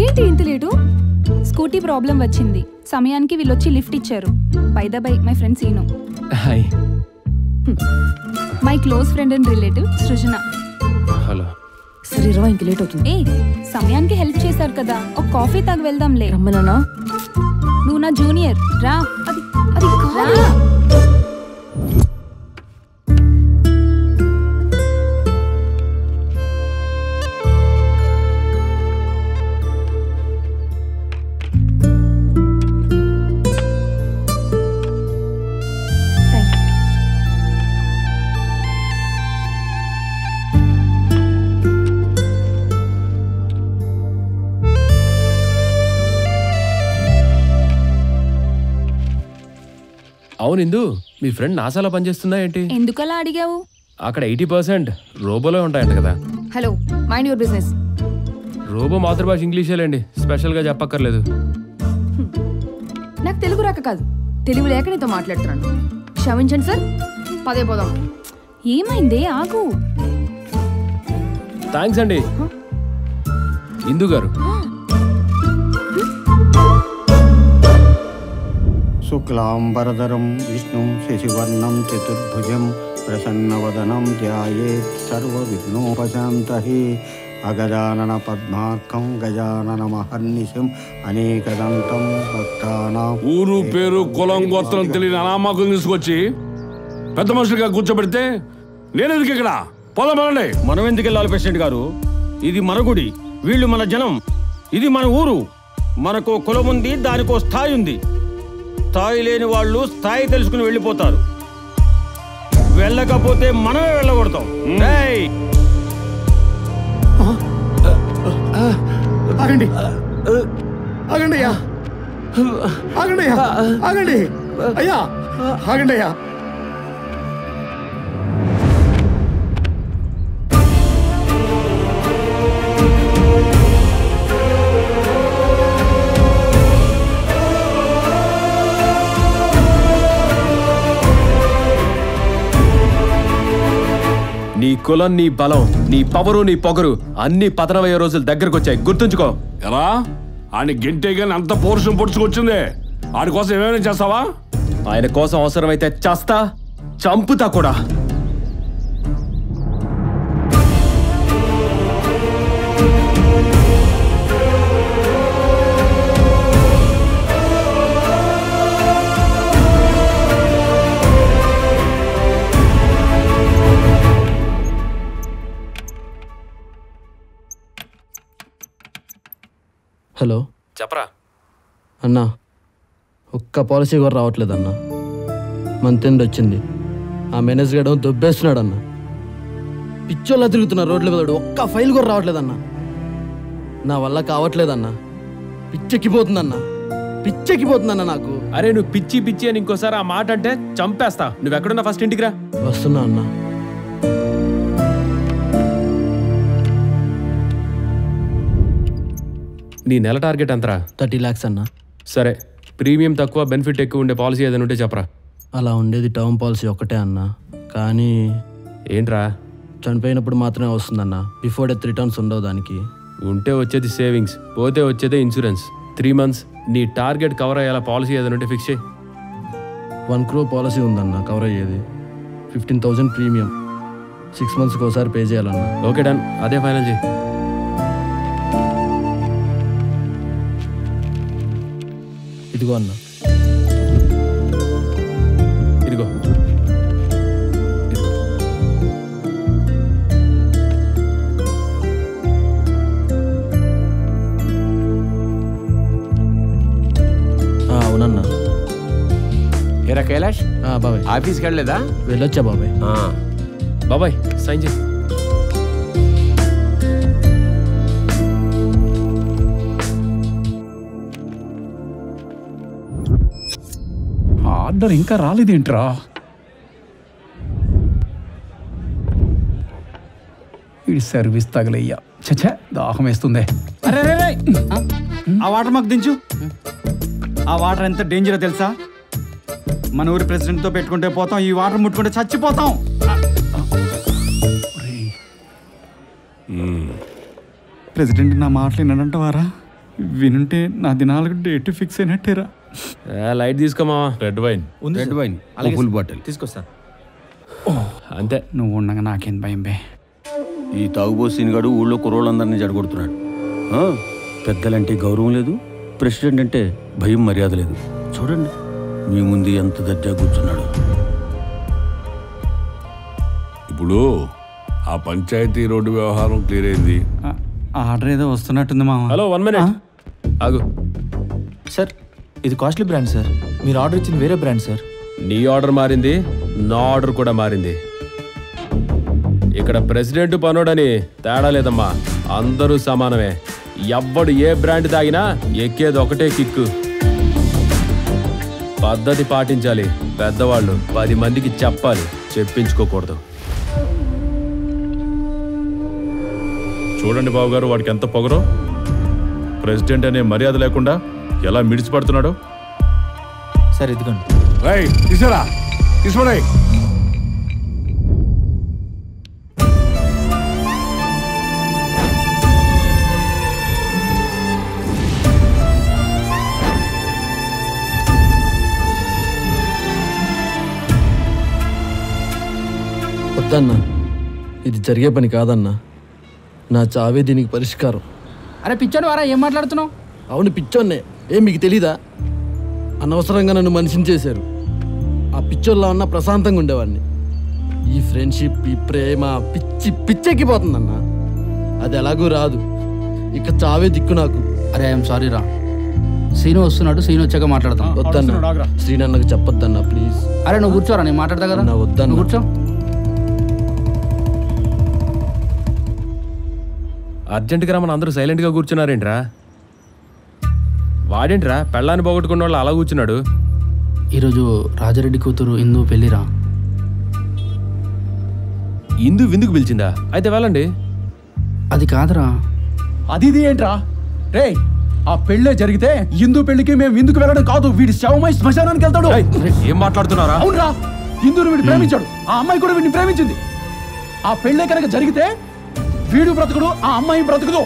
ఏంటి ఇంత late? Scooty problem వచ్చింది. సమయానికి వీళ్ళొచ్చి లిఫ్ట్ ఇచ్చారు. By the by my friend Seenu. Hi. My close friend and relative Srujana. Hello. సరే రా, ఇంక లేట్ అవుతుంది. సమయానికి హెల్ప్ చేశారు కదా, ఒక కాఫీ తాగి వెళ్దాంలే. రమ్మనా? నువ్వు నా జూనియర్ రా. అది కాదు. అవును ఇందు, మీ ఫ్రెండ్ నాసాలో పనిచేస్తుందా ఏంటి? ఎందుకలా అడిగావు? అక్కడ 80% రోబోలో ఉంటాయంట కదా. Hello, mind your business. Robo మాతృభాష ఇంగ్లీషేలేండి, స్పెషల్గా చెప్పక్కర్లేదు. నాకు తెలుగు రాక కాదు, తెలుగు లేక నీతో మాట్లాడుతున్నాను. క్షమించండి సార్, పదే పోదాం. ఏమైందే? ఆగు. థ్యాంక్స్ అండి ఇందు గారు. శుక్లాంబరధరం విష్ణుం శశివర్ణం చతుర్భుజం ప్రసన్నవదనం ధ్యాయేత్ సర్వవిఘ్నోపశాంతయే. అగజానన పద్మార్కం గజాననమహర్నిశం అనేకదంతం భక్తానాం. ఊరు పేరు కులం గోత్రం తెలియని అనామకులు తీసుకొచ్చి పెద్ద మనుషులుగా కూర్చోబెడితే నేనెందుకు ఇక్కడ? పొలమనండి. మనం ఎందుకు వెళ్ళాలి ప్రెసిడెంట్ గారు? ఇది మన గుడి, వీళ్ళు మన జనం, ఇది మన ఊరు. మనకు కులం ఉంది, దానికో స్థాయి ఉంది. స్థాయి లేని వాళ్ళు స్థాయి తెలుసుకుని వెళ్ళిపోతారు. వెళ్ళకపోతే మనమే వెళ్ళగొడతాం. ఆగండి ఆగండి అయ్యా, ఆగండి అయ్యా, ఆగండి అయ్యా, ఆగండి అయ్యా. నీ కులం, నీ బలం, నీ పవరు, నీ పొగరు అన్ని పతనమయ్యే రోజులు దగ్గరకు వచ్చాయి, గుర్తుంచుకో. ఎలా ఆయన గింటే గాని అంత పౌరుషం పొడుచుకొచ్చింది? ఆడి కోసం ఏమైనా చేస్తావా? ఆయన కోసం అవసరమైతే చేస్తా, చంపుతా కూడా. హలో చెప్పరా అన్నా, ఒక్క పాలసీ కూడా రావట్లేదు అన్న. మంత్ ఎండ్ వచ్చింది, ఆ మేనేజర్ గడ దొబ్బేస్తున్నాడు అన్న. పిచ్చోళ్ళ తిరుగుతున్నారు రోడ్ల మీద, ఒక్క ఫైల్ కూడా రావట్లేదన్న. నా వల్ల కావట్లేదన్న, పిచ్చెక్కిపోతుందన్న, పిచ్చెక్కిపోతుందన్న నాకు. అరే నువ్వు పిచ్చి పిచ్చి అని ఇంకోసారి ఆ మాట అంటే చంపేస్తా. నువ్వెక్కడున్నా ఫస్ట్ ఇంటికి రా. వస్తున్నా అన్న. నీ నెల టార్గెట్ ఎంతరా? 30 lakhs అన్న. సరే, ప్రీమియం తక్కువ బెనిఫిట్ ఎక్కువ ఉండే పాలసీ ఏదైనా ఉంటే చెప్పరా. అలా ఉండేది టర్మ్ పాలసీ ఒక్కటే అన్న. కానీ ఏంట్రా? చనిపోయినప్పుడు మాత్రమే వస్తుందన్న, బిఫోర్ డెత్ రిటర్న్స్ ఉండవు దానికి. ఉంటే వచ్చేది సేవింగ్స్, పోతే వచ్చేదే ఇన్సూరెన్స్. 3 months నీ టార్గెట్ కవర్ అయ్యేలా పాలసీ ఏదైనా ఉంటే ఫిక్స్ చేయి. 1 crore పాలసీ ఉందన్న కవర్ అయ్యేది. 15,000 ప్రీమియం, 6 monthsకి ఒకసారి పే చేయాలన్న. ఓకే డన్, అదే ఫైనల్ చేయి. ఇదిగో అన్న. ఇదిగో. అవునన్నా. ఏరా కైలాష్, బాబాయ్ ఆఫీస్కి వెళ్ళలేదా? వెళ్ళొచ్చా బాబాయ్? బాబాయ్ సైన్ చేయి. ఆర్డర్ ఇంకా రాలేదేంట్రా? ఈ సర్వీస్ తగలయ్యా. చచ్చా, దాహం వేస్తుంది. అరే ఆ వాటర్ మాకు దించు. ఆ వాటర్ ఎంత డేంజరో తెలుసా? మన ఊరి ప్రెసిడెంట్తో పెట్టుకుంటే పోతాం, ఈ వాటర్ ముట్టుకుంటే చచ్చిపోతాం. ప్రెసిడెంట్ నా మాటలు వినడంటావారా? వినుంటే నా దినాలకు డేట్ ఫిక్స్ అయినట్టేరా. లైట్ తీసుకోమా. Red wine red wine full bottle తీసుకొస్తాను. అంతే. నువ్వు ఉండగా నాకేం భయం బే. ఈ తాగుబోతు సీనిగాడు ఊళ్ళో కుర్రోళ్ళందరినీ జడగొడుతున్నాడు. పెద్దలంటే గౌరవం లేదు, ప్రెసిడెంట్ అంటే భయం మర్యాద లేదు. చూడండి మీ ముందు ఎంత దర్జా కూర్చున్నాడు. ఇప్పుడు ఆ పంచాయతీ రోడ్డు వ్యవహారం క్లియర్ అయింది. ఆర్డర్ ఏదో వస్తున్నట్టుంది మామ. హలో 1 minute ఆగు. సార్ ఇది కాస్ట్లీ బ్రాండ్ సార్. మీరు ఆర్డర్ ఇచ్చింది వేరే బ్రాండ్ సార్. నీ ఆర్డర్ మారింది, నా ఆర్డర్ కూడా మారింది. ఇక్కడ ప్రెసిడెంట్ పనోడని తేడా లేదమ్మా, అందరూ సమానమే. ఎవ్వడు ఏ బ్రాండ్ తాగినా ఎక్కేది ఒకటే కిక్కు. పద్ధతి పాటించాలి. పెద్దవాళ్ళు 10 మందికి చెప్పాలి, చెప్పించుకోకూడదు. చూడండి బాబు గారు, వాడికి ఎంత పొగరో. ప్రెసిడెంట్ అనే మర్యాద లేకుండా ఎలా మిడిచిపడుతున్నాడో. సార్ ఇదిగోండి. తీసురా తీసుకోండి. వద్దన్నా, ఇది జరిగే పని కాదన్నా. నా చావే దీనికి పరిష్కారం. అరే పిచ్చోడు వారా, ఏం మాట్లాడుతున్నావు? అవును పిచ్చోన్నే, ఏం మీకు తెలీదా? అనవసరంగా నన్ను మనిషిని చేశారు. ఆ పిచ్చోళ్ళ ఉన్న ప్రశాంతంగా ఉండేవాడిని. ఈ ఫ్రెండ్షిప్, ఈ ప్రేమ పిచ్చెక్కిపోతుందన్న. అది ఎలాగూ రాదు. ఇక చావే దిక్కు నాకు. అరే ఐఎమ్ సారీ రా, సీను వస్తున్నాడు, సీను వచ్చాక మాట్లాడతాం. వద్దన్న, శ్రీనన్నకు చెప్పొద్దన్న ప్లీజ్. అరే నువ్వు కూర్చోరా, నేను మాట్లాడతా కదా. వద్దన్న, కూర్చో. అర్జెంటుగా రమ్మని అందరూ సైలెంట్గా కూర్చున్నారేంట్రా? వాడేంట్రా పెళ్ళాన్ని పోగొట్టుకున్న వాళ్ళు అలా కూర్చున్నాడు? ఈరోజు రాజారెడ్డి కూతురు ఇందు పెళ్ళిరా. ఇందు విందుకు పిలిచిందా? అయితే వెళ్ళండి. అది కాదురా. అది ఏంట్రా రే? ఆ పెళ్ళే జరిగితే హిందూ పెళ్లికి మేము విందుకు వెళ్ళడం కాదు, వీడి శవమై శ్మశానానికి వెళ్తాడు. ఏం మాట్లాడుతున్నారా? అవునరా, హిందూని వీడు ప్రేమించాడు, ఆ అమ్మాయి కూడా వీడిని ప్రేమించింది. ఆ పెళ్ళే కనుక జరిగితే వీడు బ్రతుకుడు, ఆ అమ్మాయి బ్రతుకుదు.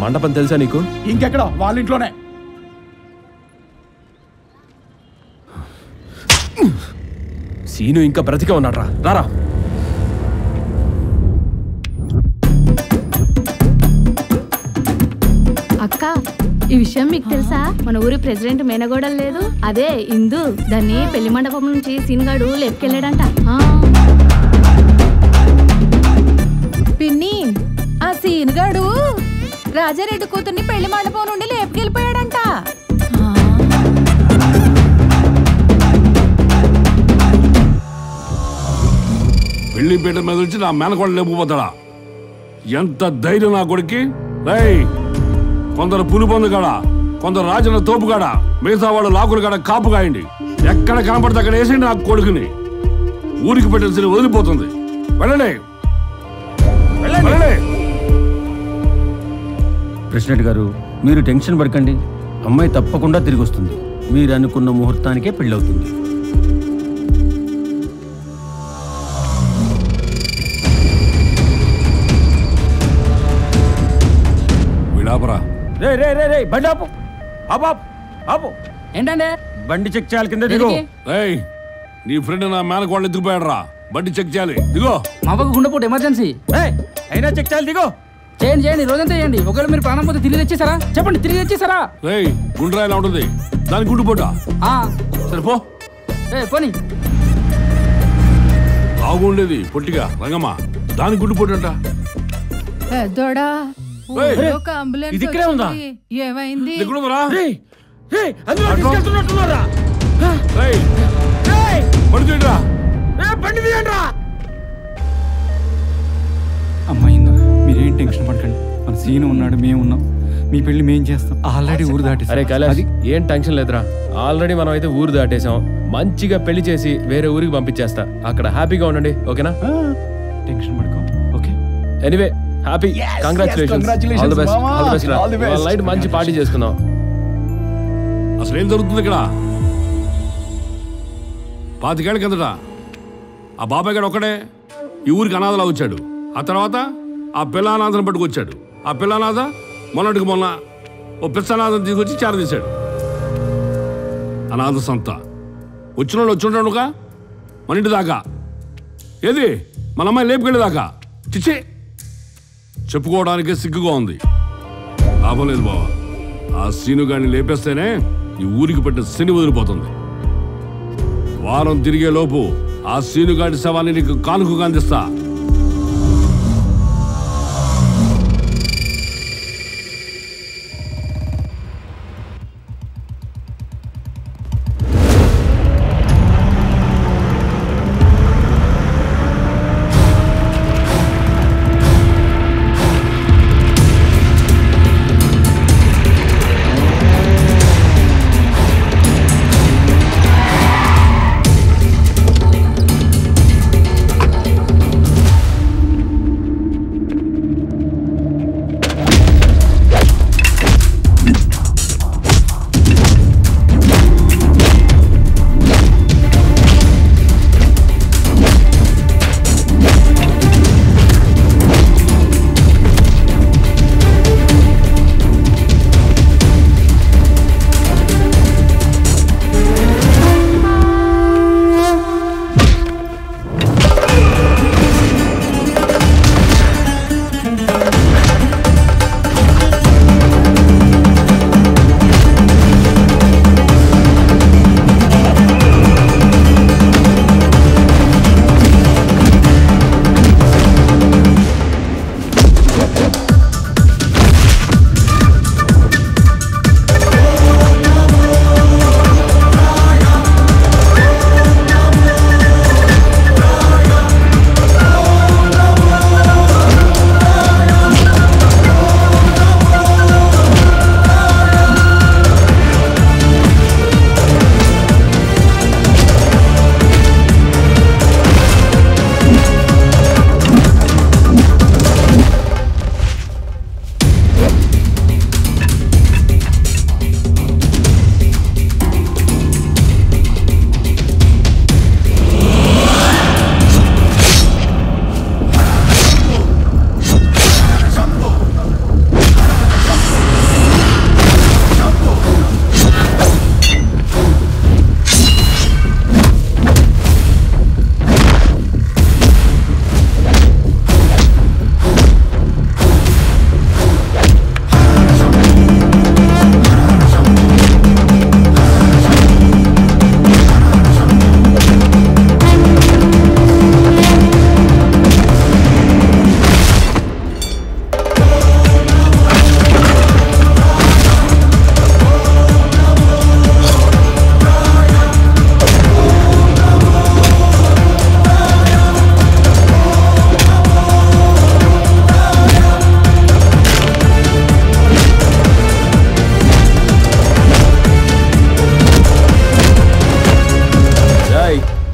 మండపం తెలుసా నీకు? ఇంకెక్కడ, వాళ్ళ ఇంట్లోనే. సీను ఇంకా బ్రతికే ఉన్నాడ్రా. రారా. అక్క, ఈ విషయం మీకు తెలుసా? మన ఊరి ప్రెసిడెంట్ మేనగోడలు లేదు, అదే ఇందు. దాన్ని పెళ్లి మండపం నుంచి సీన్గాడు లేపుకెళ్ళాడంట. పిన్ని, ఆ సీన్గాడు రాజారెడ్డి కూతుర్ని పెళ్లి మండపం నుండి లేపుకెళ్ళిపోయాడంట. పెళ్లి పీట మీద నుంచి నా మేనకోడ లేపుకుపోతాడా? ఎంత ధైర్యం నా కొడుక్కి! రేయ్, కొందరు పులిపొందు కాడ, కొందరు రాజన్న తోపు కాడ, మిగతా వాళ్ళు లాకులు కాడ కాపు కాయండి. ఎక్కడ కనపడితే అక్కడ వేసేయండి నా కొడుకుని. ఊరికి పెట్టాల్సిన వదిలిపోతుంది. వెళ్ళండి. ప్రెసిడెంట్ గారు, మీరు టెన్షన్ పడకండి. అమ్మాయి తప్పకుండా తిరిగి వస్తుంది. మీరు అనుకున్న ముహూర్తానికే పెళ్ళవుతుంది. బండి ఆపు. ఆపు. ఏంటంటే బండి చెక్ చేయాలి. కింద దిగు. నీ ఫ్రెండ్ నా మేనకోళ్ళు ఎత్తుకుపోయాడు రా. బండి చెక్ చేయాలి. దిగో. మా అవ్వకు గుండెపోటు ఎమర్జెన్సీ. అయినా చెక్ చేయాలి. దిగో. చేయండి రోజంతా చేయండి. ఒకవేళ మీరు ప్రాణం పోతే తిరిగి తెచ్చేసారా? చెప్పండి, తిరిగి తెచ్చేసారా? గుండ్రా ఎలా ఉంటుంది? దాని గుండెపోట సరిపో. పోనీ బాగుండేది పొట్టిగా రంగమ్మ, దాని గుండెపోటు అంట. ఇది ఇక్కడే ఉందా? ఏమైంది? అమ్మాయిందా, మీరేం టెన్షన్ పడకండి. మన సీను ఉన్నాడు, మేము ఉన్నాం. మీ పెళ్లి మేం చేస్తాం. ఆల్రెడీ ఊరు దాటేసాం. అరే కైలాష్, ఏం టెన్షన్ లేదురా. ఆల్రెడీ మనం అయితే ఊరు దాటేసాం. మంచిగా పెళ్లి చేసి వేరే ఊరికి పంపించేస్తా. అక్కడ హ్యాపీగా ఉండండి, ఓకేనా? టెన్షన్ పడుకో. Okay. Anyway, happy. Congratulations. All the best. All the best. Night మంచి పార్టీ చేసుకుందాం. అసలు ఏం జరుగుతుంది ఇక్కడ? 25 ఏళ్ళ కిందట ఆ బాబాయ్ గారు ఒక్కడే ఈ ఊరికి అనాథలా వచ్చాడు. ఆ తర్వాత ఆ పిల్లానాథను పట్టుకొచ్చాడు. ఆ పిల్లానాథ మొన్నటికి మొన్న ఓ పిచ్చనాథం తీసుకొచ్చి చేరదీశాడు. అనాథ సంత వచ్చిన వాళ్ళు వచ్చుంటాడుగా మన ఇంటి దాకా. ఏది మన అమ్మాయి లేపుకెళ్ళేదాకా చిచ్చి చెప్పుకోవడానికే సిగ్గుగా ఉంది. లాభం లేదు బావా. ఆ సీనుగాడిని లేపేస్తేనే ఈ ఊరికి పట్టిన శని వదిలిపోతుంది. వారం తిరిగే లోపు ఆ సీనుగాడి శవాన్ని నీకు కానుకగా అందిస్తా.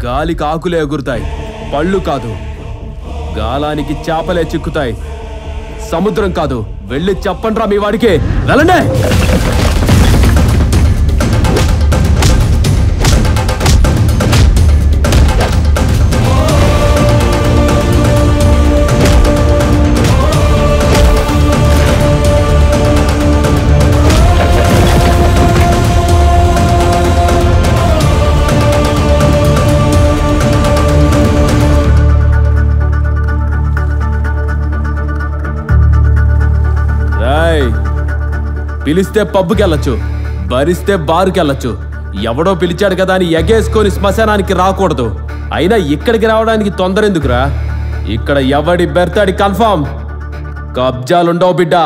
గాలికి ఆకులే ఎగురుతాయి, పళ్ళు కాదు. గాలానికి చేపలే చిక్కుతాయి, సముద్రం కాదు. వెళ్ళి చెప్పండ్రా మీ వాడికి, వెళ్ళండి. పిలిస్తే పబ్బుకి వెళ్ళొచ్చు, భరిస్తే బారుకి వెళ్ళొచ్చు. ఎవడో పిలిచాడు కదా అని ఎగేసుకొని శ్మశానానికి రాకూడదు. అయినా ఇక్కడికి రావడానికి తొందర ఎందుకురా? ఇక్కడ ఎవడి బెర్తాడి కన్ఫర్మ్. కబ్జాలుండవు బిడ్డ.